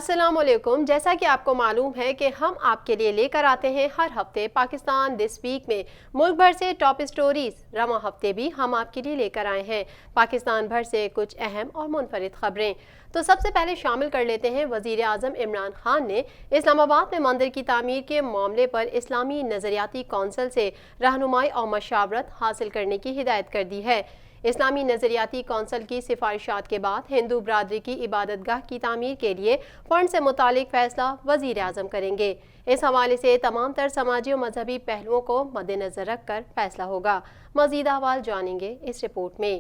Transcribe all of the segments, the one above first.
السلام علیکم۔ جیسا کہ آپ کو معلوم ہے کہ ہم آپ کے لیے لے کر آتے ہیں ہر ہفتے پاکستان دس ویک میں ملک بھر سے ٹاپ سٹوریز۔ رواں ہفتے بھی ہم آپ کے لیے لے کر آئے ہیں پاکستان بھر سے کچھ اہم اور منفرد خبریں۔ تو سب سے پہلے شامل کر لیتے ہیں وزیر اعظم عمران خان نے اسلام آباد میں مندر کی تعمیر کے معاملے پر اسلامی نظریاتی کونسل سے رہنمائی اور مشاورت حاصل کرنے کی ہدایت کر دی ہے۔ اسلامی نظریاتی کونسل کی سفارشات کے بعد ہندو برادری کی عبادت گاہ کی تعمیر کے لیے فنڈ سے متعلق فیصلہ وزیر اعظم کریں گے۔ اس حوالے سے تمام تر سماجی و مذہبی پہلوؤں کو مد نظر رکھ کر فیصلہ ہوگا۔ مزید احوال جانیں گے اس رپورٹ میں۔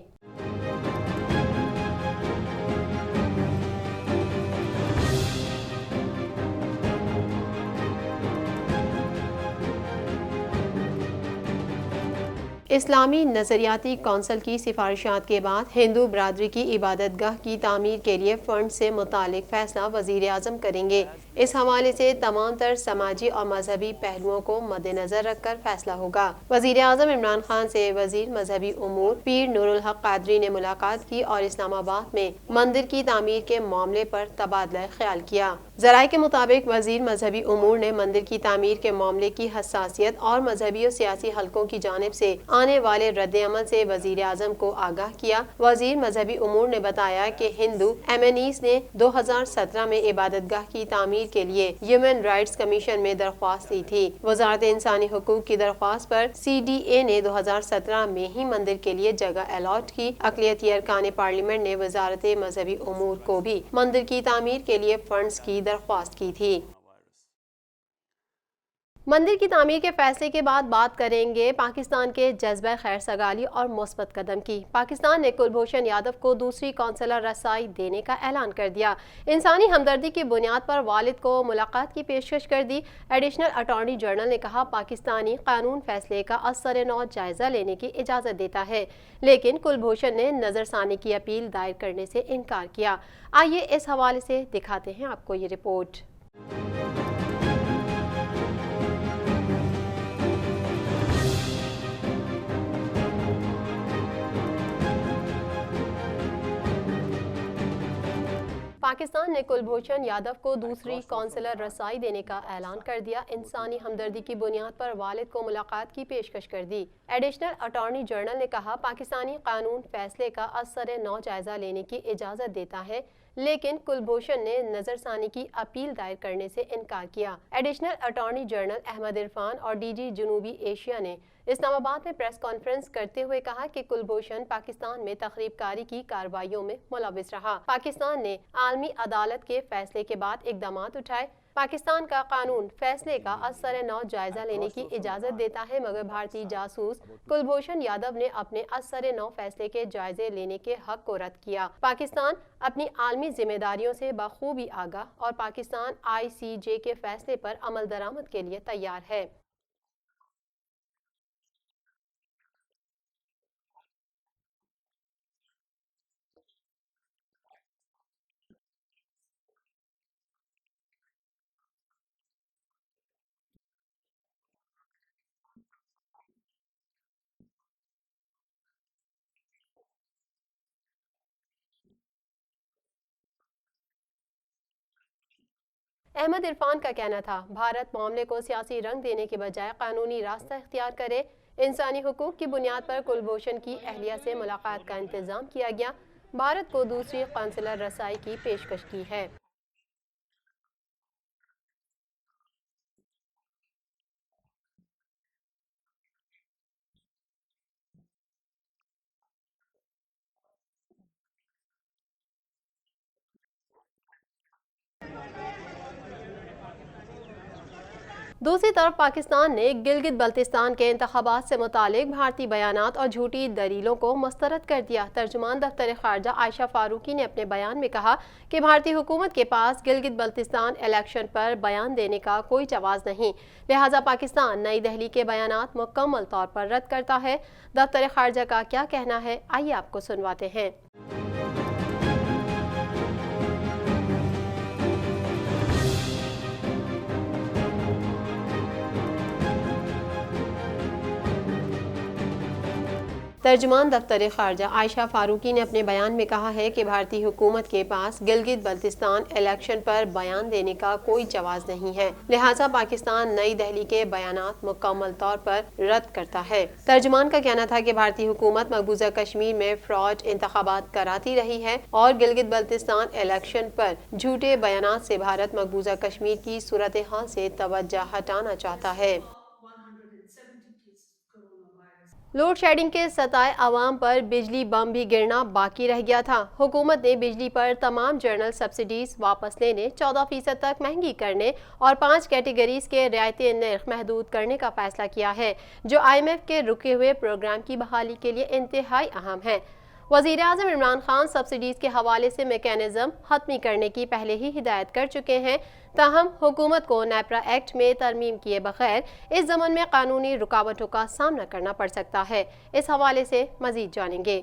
اسلامی نظریاتی کونسل کی سفارشات کے بعد ہندو برادری کی عبادت گاہ کی تعمیر کے لیے فنڈ سے متعلق فیصلہ وزیر اعظم کریں گے۔ اس حوالے سے تمام تر سماجی اور مذہبی پہلوؤں کو مد نظر رکھ کر فیصلہ ہوگا۔ وزیر اعظم عمران خان سے وزیر مذہبی امور پیر نور الحق قادری نے ملاقات کی اور اسلام آباد میں مندر کی تعمیر کے معاملے پر تبادلہ خیال کیا۔ ذرائع کے مطابق وزیر مذہبی امور نے مندر کی تعمیر کے معاملے کی حساسیت اور مذہبی و سیاسی حلقوں کی جانب سے آنے والے رد عمل سے وزیر اعظم کو آگاہ کیا۔ وزیر مذہبی امور نے بتایا کہ ہندو ایمینیز نے 2017 میں عبادت گاہ کی تعمیر کے لیے ہیومن رائٹس کمیشن میں درخواست دی تھی۔ وزارت انسانی حقوق کی درخواست پر CDA نے 2017 میں ہی مندر کے لیے جگہ الاٹ کی۔ اقلیتی ارکان پارلیمنٹ نے وزارت مذہبی امور کو بھی مندر کی تعمیر کے لیے فنڈز کی درخواست کی تھی۔ مندر کی تعمیر کے فیصلے کے بعد بات کریں گے پاکستان کے جذبہ خیر سگالی اور مثبت قدم کی۔ پاکستان نے کلبھوشن یادو کو دوسری قونصلر رسائی دینے کا اعلان کر دیا۔ انسانی ہمدردی کی بنیاد پر والد کو ملاقات کی پیشکش کر دی۔ ایڈیشنل اٹارنی جنرل نے کہا پاکستانی قانون فیصلے کا ازسر نو جائزہ لینے کی اجازت دیتا ہے، لیکن کلبھوشن نے نظر ثانی کی اپیل دائر کرنے سے انکار کیا۔ آئیے اس حوالے سے دکھاتے ہیں آپ کو یہ رپورٹ۔ پاکستان نے کلبھوشن یادو کو دوسری قونصلر رسائی دینے کا اعلان کر دیا۔ انسانی ہمدردی کی بنیاد پر والد کو ملاقات کی پیشکش کر دی۔ ایڈیشنل اٹارنی جنرل نے کہا پاکستانی قانون فیصلے کا ازسر نو جائزہ لینے کی اجازت دیتا ہے، لیکن کلبھوشن نے نظر ثانی کی اپیل دائر کرنے سے انکار کیا۔ Additional attorney general Ahmed Irfan اور DG جنوبی ایشیا نے اسلام آباد میں پریس کانفرنس کرتے ہوئے کہا کہ کلبھوشن پاکستان میں تخریب کاری کی کارروائیوں میں ملوث رہا۔ پاکستان نے عالمی عدالت کے فیصلے کے بعد اقدامات اٹھائے۔ پاکستان کا قانون فیصلے کا ازسر نو جائزہ لینے کی اجازت دیتا ہے، مگر بھارتی جاسوس کلبھوشن یادو نے اپنے ازسر نو فیصلے کے جائزے لینے کے حق کو رد کیا۔ پاکستان اپنی عالمی ذمہ داریوں سے بخوبی آگاہ اور پاکستان ICJ کے فیصلے پر عمل درآمد کے لیے تیار ہے۔ احمد عرفان کا کہنا تھا بھارت معاملے کو سیاسی رنگ دینے کے بجائے قانونی راستہ اختیار کرے۔ انسانی حقوق کی بنیاد پر کلبھوشن کی اہلیہ سے ملاقات کا انتظام کیا گیا۔ بھارت کو دوسری قونصلر رسائی کی پیشکش کی ہے۔ دوسری طرف پاکستان نے گلگت بلتستان کے انتخابات سے متعلق بھارتی بیانات اور جھوٹی دلیلوں کو مسترد کر دیا۔ ترجمان دفتر خارجہ عائشہ فاروقی نے اپنے بیان میں کہا کہ بھارتی حکومت کے پاس گلگت بلتستان الیکشن پر بیان دینے کا کوئی جواز نہیں، لہٰذا پاکستان نئی دہلی کے بیانات مکمل طور پر رد کرتا ہے۔ دفتر خارجہ کا کیا کہنا ہے، آئیے آپ کو سنواتے ہیں۔ ترجمان دفتر خارجہ عائشہ فاروقی نے اپنے بیان میں کہا ہے کہ بھارتی حکومت کے پاس گلگت بلتستان الیکشن پر بیان دینے کا کوئی جواز نہیں ہے، لہٰذا پاکستان نئی دہلی کے بیانات مکمل طور پر رد کرتا ہے۔ ترجمان کا کہنا تھا کہ بھارتی حکومت مقبوضہ کشمیر میں فراڈ انتخابات کراتی رہی ہے اور گلگت بلتستان الیکشن پر جھوٹے بیانات سے بھارت مقبوضہ کشمیر کی صورتحال سے توجہ ہٹانا چاہتا ہے۔ لوڈ شیڈنگ کے ستائے عوام پر بجلی بم بھی گرنا باقی رہ گیا تھا۔ حکومت نے بجلی پر تمام جنرل سبسڈیز واپس لینے، 14% تک مہنگی کرنے اور 5 کیٹیگریز کے رعایتی نرخ محدود کرنے کا فیصلہ کیا ہے، جو IMF کے رکے ہوئے پروگرام کی بحالی کے لیے انتہائی اہم ہے۔ وزیر اعظم عمران خان سبسڈیز کے حوالے سے میکینزم حتمی کرنے کی پہلے ہی ہدایت کر چکے ہیں، تاہم حکومت کو نیپرا ایکٹ میں ترمیم کیے بغیر اس ضمن میں قانونی رکاوٹوں کا سامنا کرنا پڑ سکتا ہے۔ اس حوالے سے مزید جانیں گے۔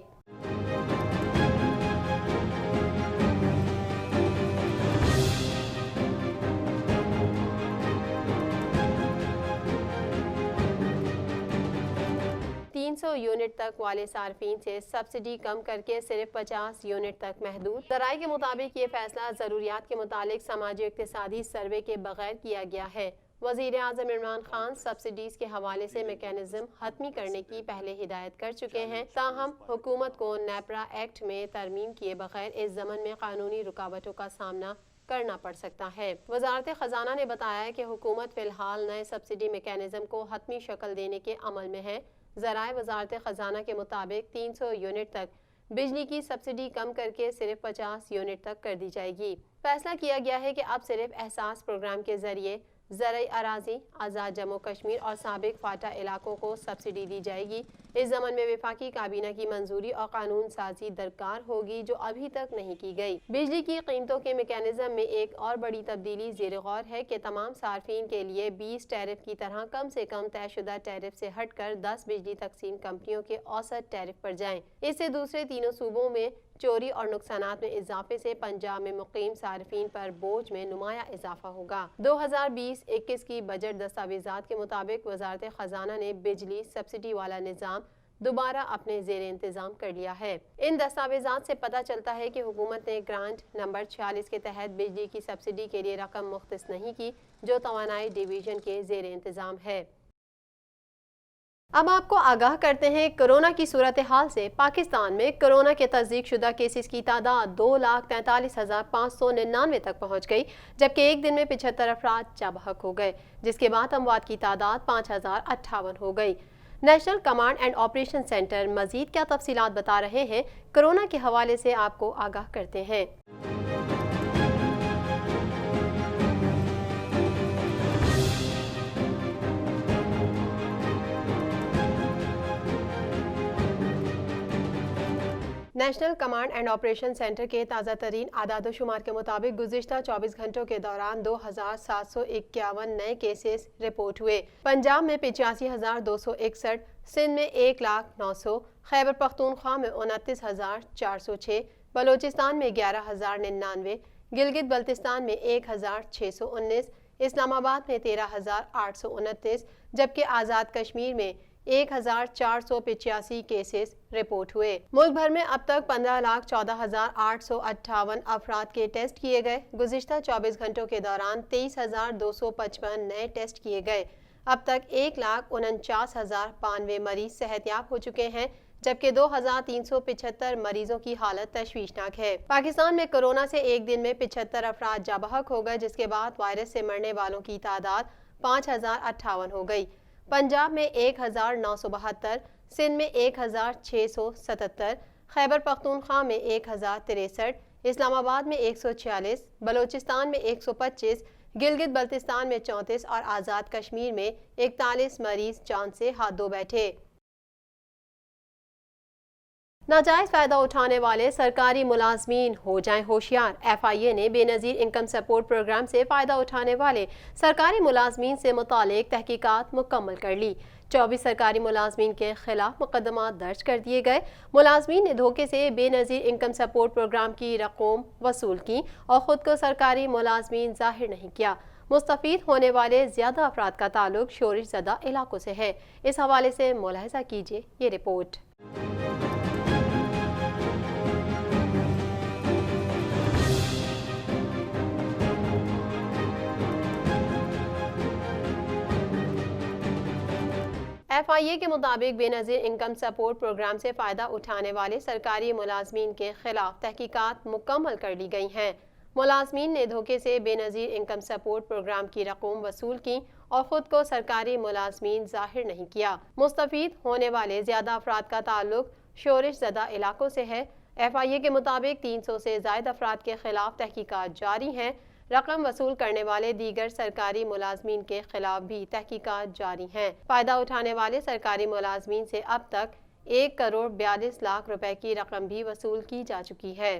300 یونٹ تک والے صارفین سے سبسڈی کم کر کے صرف 50 یونٹ تک محدود۔ ذرائع کے مطابق یہ فیصلہ ضروریات کے متعلق سماجی اقتصادی سروے کے بغیر کیا گیا ہے۔ وزیر اعظم عمران خان سبسڈیز کے حوالے سے میکینزم حتمی کرنے کی پہلے ہدایت کر چکے ہیں، تاہم حکومت کو نیپرا ایکٹ میں ترمیم کیے بغیر اس ضمن میں قانونی رکاوٹوں کا سامنا کرنا پڑ سکتا ہے۔ وزارت خزانہ نے بتایا کہ حکومت فی الحال نئے سبسڈی میکینزم کو حتمی شکل دینے کے عمل میں ہے۔ ذرائع وزارت خزانہ کے مطابق 300 یونٹ تک بجلی کی سبسڈی کم کر کے صرف 50 یونٹ تک کر دی جائے گی۔ فیصلہ کیا گیا ہے کہ اب صرف احساس پروگرام کے ذریعے زرعی اراضی، آزاد جموں کشمیر اور سابق فاٹا علاقوں کو سبسڈی دی جائے گی۔ اس ضمن میں وفاقی کابینہ کی منظوری اور قانون سازی درکار ہوگی، جو ابھی تک نہیں کی گئی۔ بجلی کی قیمتوں کے میکینزم میں ایک اور بڑی تبدیلی زیر غور ہے کہ تمام صارفین کے لیے 20 ٹیرف کی طرح کم سے کم طے شدہ ٹیرف سے ہٹ کر 10 بجلی تقسیم کمپنیوں کے اوسط ٹیرف پر جائیں۔ اس سے دوسرے تینوں صوبوں میں چوری اور نقصانات میں اضافے سے پنجاب میں مقیم صارفین پر بوجھ میں نمایاں اضافہ ہوگا۔ 2020-21 کی بجٹ دستاویزات کے مطابق وزارت خزانہ نے بجلی سبسڈی والا نظام دوبارہ اپنے زیر انتظام کر لیا ہے۔ ان دستاویزات سے پتہ چلتا ہے کہ حکومت نے گرانٹ نمبر 46 کے تحت بجلی کی سبسڈی کے لیے رقم مختص نہیں کی، جو توانائی ڈویژن کے زیر انتظام ہے۔ اب آپ کو آگاہ کرتے ہیں کرونا کی صورتحال سے۔ پاکستان میں کرونا کے تصدیق شدہ کیسز کی تعداد 2,43,599 تک پہنچ گئی، جبکہ ایک دن میں 75 افراد جاں بحق ہو گئے، جس کے بعد اموات کی تعداد 5,058 ہو گئی۔ National command and operation centre مزید کیا تفصیلات بتا رہے ہیں، کرونا کے حوالے سے آپ کو آگاہ کرتے ہیں۔ National command and operation centre کے تازہ ترین اعداد و شمار کے مطابق گزشتہ 24 گھنٹوں کے دوران 2,751 نئے کیسز رپورٹ ہوئے۔ پنجاب میں 85,261، سندھ میں 1,09,000، خیبر پختونخوا میں 29,406، بلوچستان میں 11,099، گلگت بلتستان میں 1,619، اسلام آباد میں 13,829، جبکہ آزاد کشمیر میں 1,485 کیسز رپورٹ ہوئے۔ ملک بھر میں اب تک 15,14,858 افراد کے ٹیسٹ کیے گئے۔ گزشتہ 24 گھنٹوں کے دوران 23,255 نئے ٹیسٹ کیے گئے۔ اب تک 1,49,092 مریض صحت یاب ہو چکے ہیں، جبکہ 2,375 مریضوں کی حالت تشویشناک ہے۔ پاکستان میں کرونا سے ایک دن میں 75 افراد جاں بحق ہو گئے، جس کے بعد وائرس سے مرنے والوں کی تعداد 5,058 ہو گئی۔ پنجاب میں 1,972، سندھ میں 1,677، خیبر پختونخوا میں 1,063، اسلام آباد میں 146، بلوچستان میں 125، گلگت بلتستان میں 34 اور آزاد کشمیر میں 41 مریض جان سے ہاتھ دھو بیٹھے۔ ناجائز فائدہ اٹھانے والے سرکاری ملازمین ہو جائیں ہوشیار۔ FIA نے بے نظیر انکم سپورٹ پروگرام سے فائدہ اٹھانے والے سرکاری ملازمین سے متعلق تحقیقات مکمل کر لی۔ 24 سرکاری ملازمین کے خلاف مقدمات درج کر دیے گئے۔ ملازمین نے دھوکے سے بے نظیر انکم سپورٹ پروگرام کی رقوم وصول کی اور خود کو سرکاری ملازمین ظاہر نہیں کیا۔ مستفید ہونے والے زیادہ افراد کا تعلق شورش زدہ علاقوں سے ہے۔ اس حوالے سے ملاحظہ کیجیے یہ رپورٹ۔ FIA کے مطابق بے نظیر انکم سپورٹ پروگرام سے فائدہ اٹھانے والے سرکاری ملازمین کے خلاف تحقیقات مکمل کر لی گئی ہیں۔ ملازمین نے دھوکے سے بے نظیر انکم سپورٹ پروگرام کی رقم وصول کی اور خود کو سرکاری ملازمین ظاہر نہیں کیا۔ مستفید ہونے والے زیادہ افراد کا تعلق شورش زدہ علاقوں سے ہے۔ FIA کے مطابق 300 سے زائد افراد کے خلاف تحقیقات جاری ہیں۔ رقم وصول کرنے والے دیگر سرکاری ملازمین کے خلاف بھی تحقیقات جاری ہیں۔ فائدہ اٹھانے والے سرکاری ملازمین سے اب تک 1,42,00,000 روپے کی رقم بھی وصول کی جا چکی ہے۔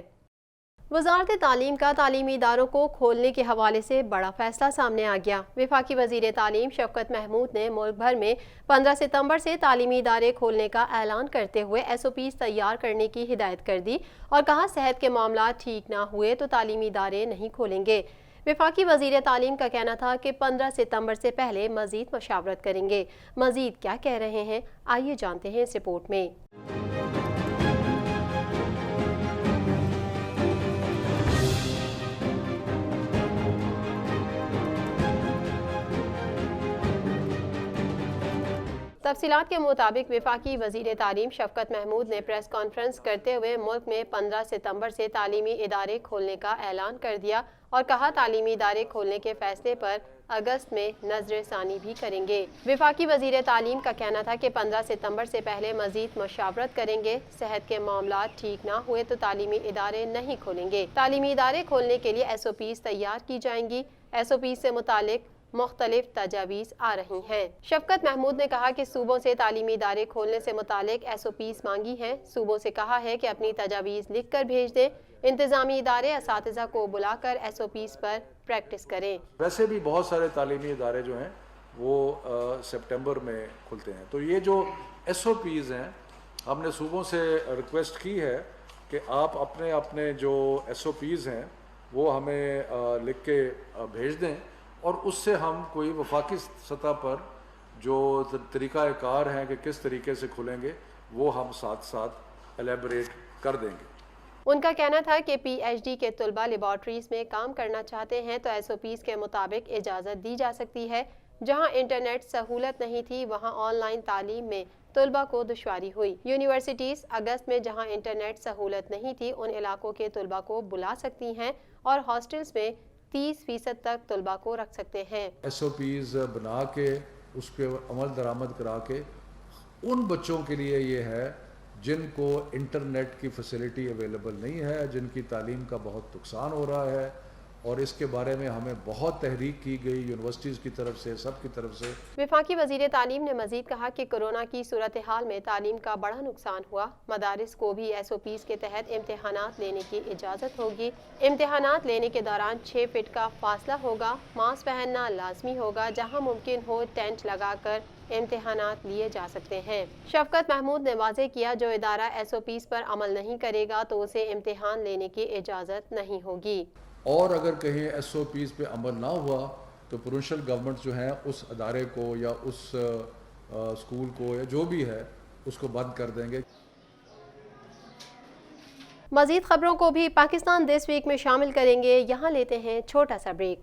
وزارت تعلیم کا تعلیمی اداروں کو کھولنے کے حوالے سے بڑا فیصلہ سامنے آ گیا۔ وفاقی وزیر تعلیم شفقت محمود نے ملک بھر میں 15 ستمبر سے تعلیمی ادارے کھولنے کا اعلان کرتے ہوئے SOPs تیار کرنے کی ہدایت کر دی اور کہا صحت کے معاملات ٹھیک نہ ہوئے تو تعلیمی ادارے نہیں کھولیں گے۔ وفاقی وزیر تعلیم کا کہنا تھا کہ 15 ستمبر سے پہلے مزید مشاورت کریں گے۔ مزید کیا کہہ رہے ہیں، آئیے جانتے ہیں اس رپورٹ میں۔ تفصیلات کے مطابق وفاقی وزیر تعلیم شفقت محمود نے پریس کانفرنس کرتے ہوئے ملک میں 15 ستمبر سے تعلیمی ادارے کھولنے کا اعلان کر دیا اور کہا تعلیمی ادارے کھولنے کے فیصلے پر اگست میں نظر ثانی بھی کریں گے۔ وفاقی وزیر تعلیم کا کہنا تھا کہ 15 ستمبر سے پہلے مزید مشاورت کریں گے۔ صحت کے معاملات ٹھیک نہ ہوئے تو تعلیمی ادارے نہیں کھولیں گے۔ تعلیمی ادارے کھولنے کے لیے SOPs تیار کی جائیں گی۔ SOPs سے متعلق مختلف تجاویز آ رہی ہیں۔ شفقت محمود نے کہا کہ صوبوں سے تعلیمی ادارے کھولنے سے متعلق SOPs مانگی ہیں۔ صوبوں سے کہا ہے کہ اپنی تجاویز لکھ کر بھیج دیں۔ انتظامی ادارے اساتذہ کو بلا کر SOPs پر پریکٹس کریں۔ ویسے بھی بہت سارے تعلیمی ادارے جو ہیں وہ سپٹمبر میں کھلتے ہیں، تو یہ جو SOPs ہیں ہم نے صوبوں سے ریکویسٹ کی ہے کہ آپ اپنے جو SOPs ہیں وہ ہمیں لکھ کے بھیج دیں اور اس سے ہم کوئی وفاقی سطح پر جو طریقہ کار ہیں کہ کس طریقے سے کھلیں گے وہ ہم ساتھ ساتھ ایلیبریٹ کر دیں گے۔ ان کا کہنا تھا کہ PhD کے طلبہ لیبارٹریز میں کام کرنا چاہتے ہیں تو SOPs کے مطابق اجازت دی جا سکتی ہے۔ جہاں انٹرنیٹ سہولت نہیں تھی وہاں آن لائن تعلیم میں طلبہ کو دشواری ہوئی۔ یونیورسٹیز اگست میں جہاں انٹرنیٹ سہولت نہیں تھی ان علاقوں کے طلبہ کو بلا سکتی ہیں اور ہاسٹلز میں 30% تک طلبہ کو رکھ سکتے ہیں۔ SOPs بنا کے اس کے عمل درآمد کرا کے ان بچوں کے لیے یہ ہے جن کو انٹرنیٹ کی فیسلٹی اویلیبل نہیں ہے، جن کی تعلیم کا بہت نقصان ہو رہا ہے، اور اس کے بارے میں ہمیں بہت تحریک کی گئی یونیورسٹیز کی طرف سے، سب کی طرف سے۔ وفاقی وزیر تعلیم نے مزید کہا کہ کورونا کی صورتحال میں تعلیم کا بڑا نقصان ہوا۔ مدارس کو بھی SOPs کے تحت امتحانات لینے کی اجازت ہوگی۔ امتحانات لینے کے دوران 6 فٹ کا فاصلہ ہوگا، ماسک پہننا لازمی ہوگا، جہاں ممکن ہو ٹینٹ لگا کر امتحانات لیے جا سکتے ہیں۔ شفقت محمود نے واضح کیا جو ادارہ SOPs پر عمل نہیں کرے گا تو اسے امتحان لینے کی اجازت نہیں ہوگی۔ اور اگر کہیں SOPs پہ عمل نہ ہوا تو پروونشل گورنمنٹ جو ہیں اس ادارے کو یا اس اسکول کو یا جو بھی ہے اس کو بند کر دیں گے۔ مزید خبروں کو بھی پاکستان دس ویک میں شامل کریں گے، یہاں لیتے ہیں چھوٹا سا بریک۔